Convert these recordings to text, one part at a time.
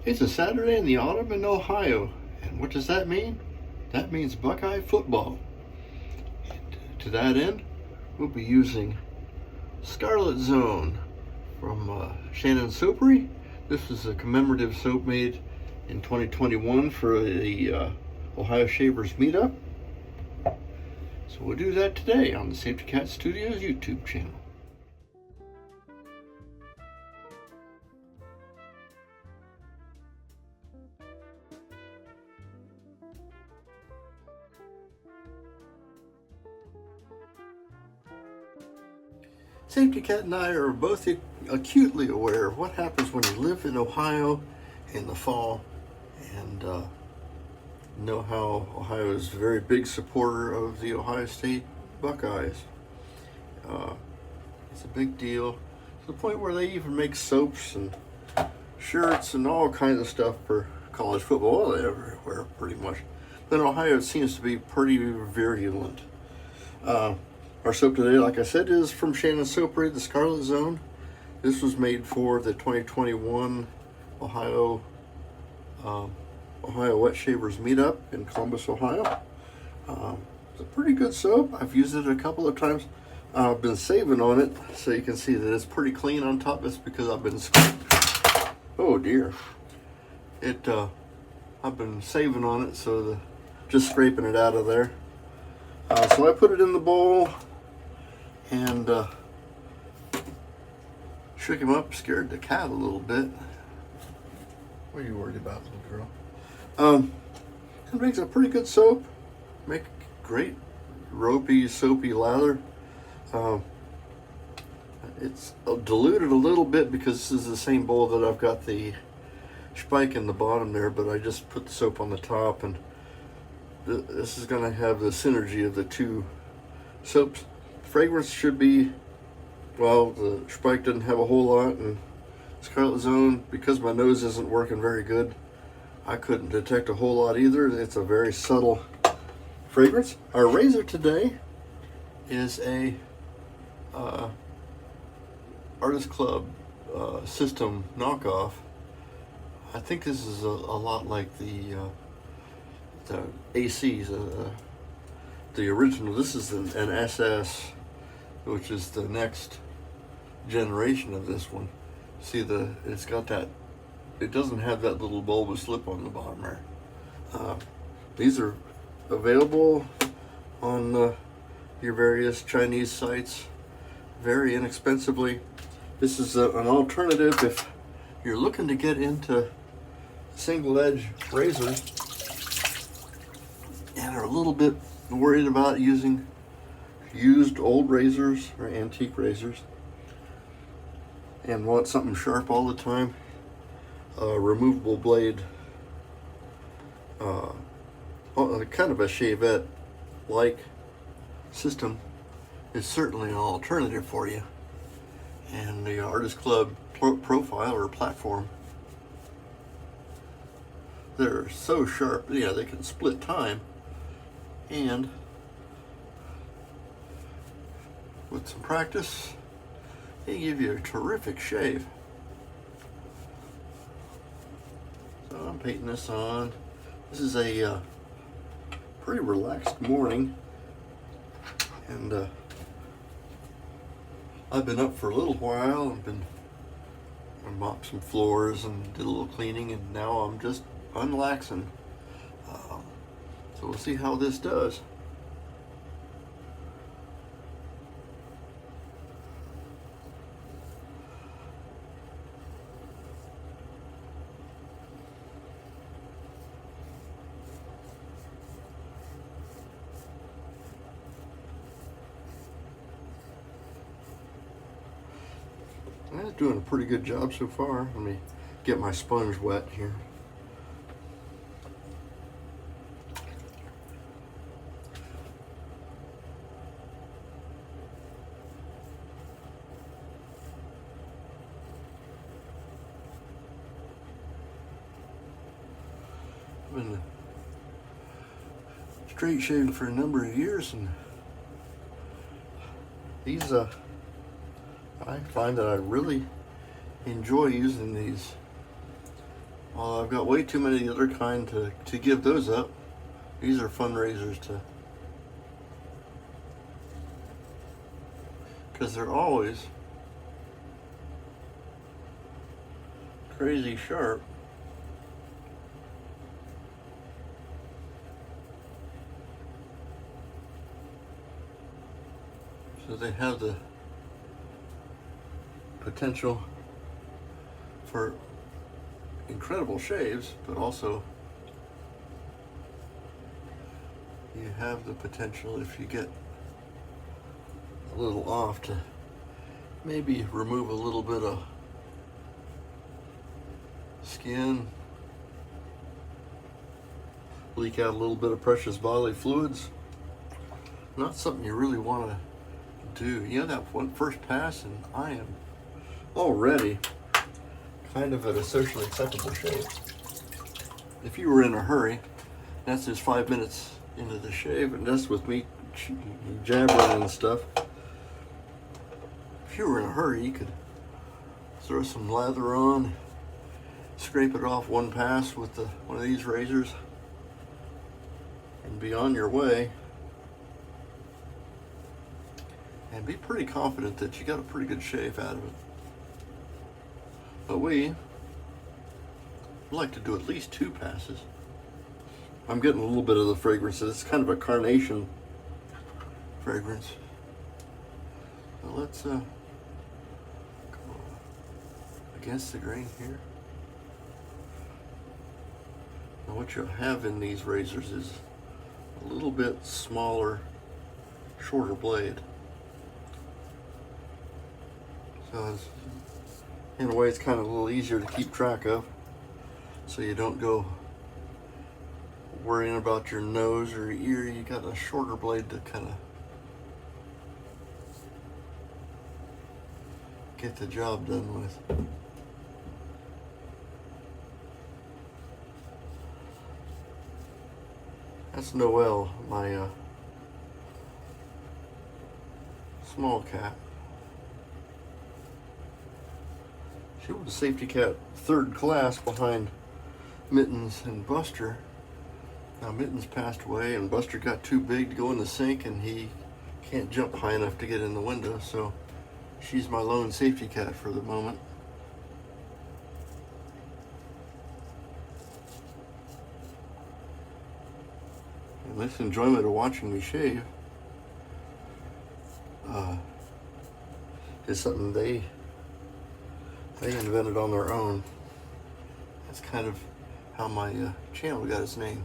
It's a Saturday in the autumn in Ohio. And what does that mean? That means Buckeye football. To that end, we'll be using Scarlet Zone from Shannon Soapery. This is a commemorative soap made in 2021 for the Ohio Shavers meetup. So we'll do that today on the Safety Cat Studios YouTube channel. Safety Cat and I are both acutely aware of what happens when you live in Ohio in the fall, and know how Ohio is a very big supporter of the Ohio State Buckeyes. It's a big deal to the point where they even make soaps and shirts and all kinds of stuff for college football. Well, everywhere pretty much. But in Ohio it seems to be pretty virulent. Our soap today, like I said, is from Shannon Soapery, the Scarlet Zone. This was made for the 2021 Ohio Wet Shavers meetup in Columbus, Ohio. It's a pretty good soap. I've used it a couple of times. I've been saving on it, so you can see that it's pretty clean on top. It's because I've been oh dear. I've been saving on it, so just scraping it out of there. So I put it in the bowl and shook him up, scared the cat a little bit. What are you worried about, little girl? It makes a pretty good soap. Make great ropey, soapy lather. It's diluted a little bit because this is the same bowl that I've got the spike in the bottom there, but I just put the soap on the top, and this is going to have the synergy of the two soaps. Fragrance should be, well, the spike doesn't have a whole lot, and Scarlet Zone, because my nose isn't working very good, I couldn't detect a whole lot either. It's a very subtle fragrance. Our razor today is a Artist Club system knockoff. I think this is a lot like the ACs, the original. This is an SS, which is the next generation of this one. See, it's got that, it doesn't have that little bulbous lip on the bottom there. These are available on your various Chinese sites very inexpensively. This is an alternative if you're looking to get into single edge razors and are a little bit worried about using used old razors or antique razors and want something sharp all the time. A removable blade, kind of a shavette like system, is certainly an alternative for you. And the Artist Club profile or platform, they're so sharp, yeah, they can split time, and with some practice they give you a terrific shave. So I'm painting this on. This is a pretty relaxed morning, and I've been up for a little while. I mopped some floors and did a little cleaning, and now I'm just unlaxing. So we'll see how this does. I'm doing a pretty good job so far. Let me get my sponge wet here. I've been straight shaving for a number of years, and these I find that I really enjoy using these Well, I've got way too many of the other kind to give those up. These are fun razors to, because they're always crazy sharp. So they have the potential for incredible shaves, but also you have the potential, if you get a little off, to maybe remove a little bit of skin, leak out a little bit of precious bodily fluids. Not something you really want to do. You know, that one first pass, and I am already kind of at a socially acceptable shape. If you were in a hurry, that's just 5 minutes into the shave, and that's with me jabbering and stuff. If you were in a hurry, you could throw some lather on, scrape it off one pass with one of these razors, and be on your way, and be pretty confident that you got a pretty good shave out of it. But we like to do at least 2 passes. I'm getting a little bit of the fragrance. It's kind of a carnation fragrance. So let's go against the grain here. Now what you'll have in these razors is a little bit smaller, shorter blade. So in a way, it's kind of a little easier to keep track of, so you don't go worrying about your nose or your ear. You got a shorter blade to kind of get the job done with. That's Noelle, my small cat. She was a safety cat 3rd class behind Mittens and Buster. Now Mittens passed away, and Buster got too big to go in the sink, and he can't jump high enough to get in the window, so she's my lone safety cat for the moment. And this enjoyment of watching me shave is something they invented on their own. That's kind of how my channel got its name.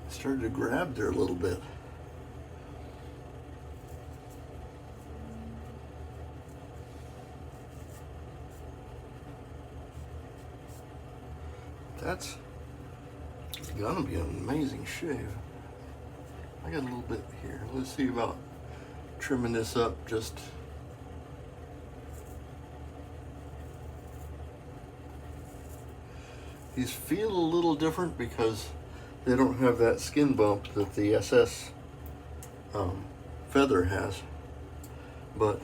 I started to grab there a little bit. That's gonna be an amazing shave. I got a little bit here. Let's see about trimming this up just these feel a little different because they don't have that skin bump that the SS feather has, but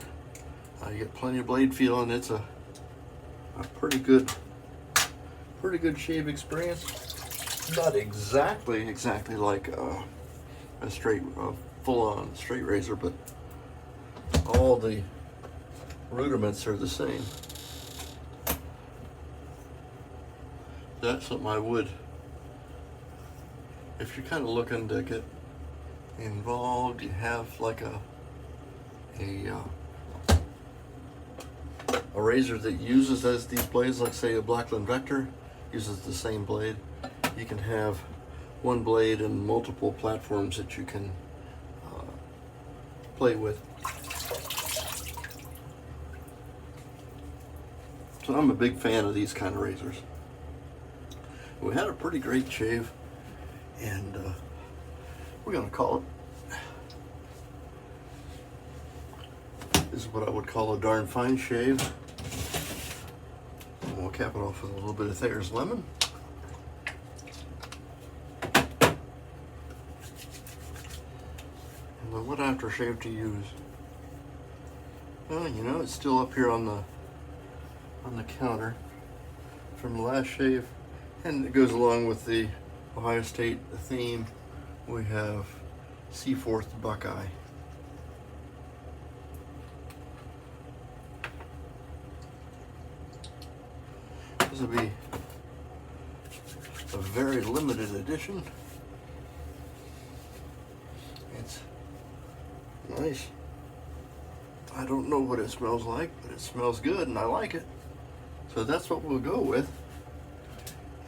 I get plenty of blade feel, and it's a pretty good shave experience. Not exactly like a full-on straight razor, but all the rudiments are the same. That's something I would, if you're kind of looking to get involved, you have like a razor that uses as these blades, like say a Blackland Vector uses the same blade. You can have one blade and multiple platforms that you can play with. So I'm a big fan of these kind of razors. We had a pretty great shave, and we're gonna call it. This is what I would call a darn fine shave. And we'll cap it off with a little bit of Thayer's lemon. Well, what aftershave to use? Well, you know, it's still up here on the counter from the last shave, and it goes along with the Ohio State theme. We have Seaforth Buckeye. This will be a very limited edition. It's nice. I don't know what it smells like, but it smells good and I like it. So that's what we'll go with.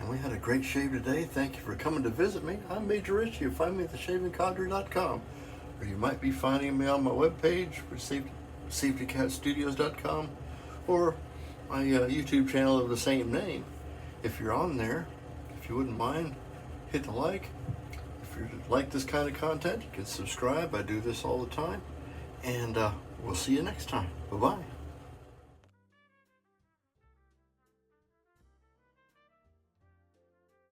And we had a great shave today. Thank you for coming to visit me. I'm Major Rich. You find me at theshavingcadre.com, or you might be finding me on my webpage, safetycatstudios.com, or my YouTube channel of the same name. If you're on there, if you wouldn't mind, hit the like. If you like this kind of content, you can subscribe. I do this all the time. And we'll see you next time. Bye-bye.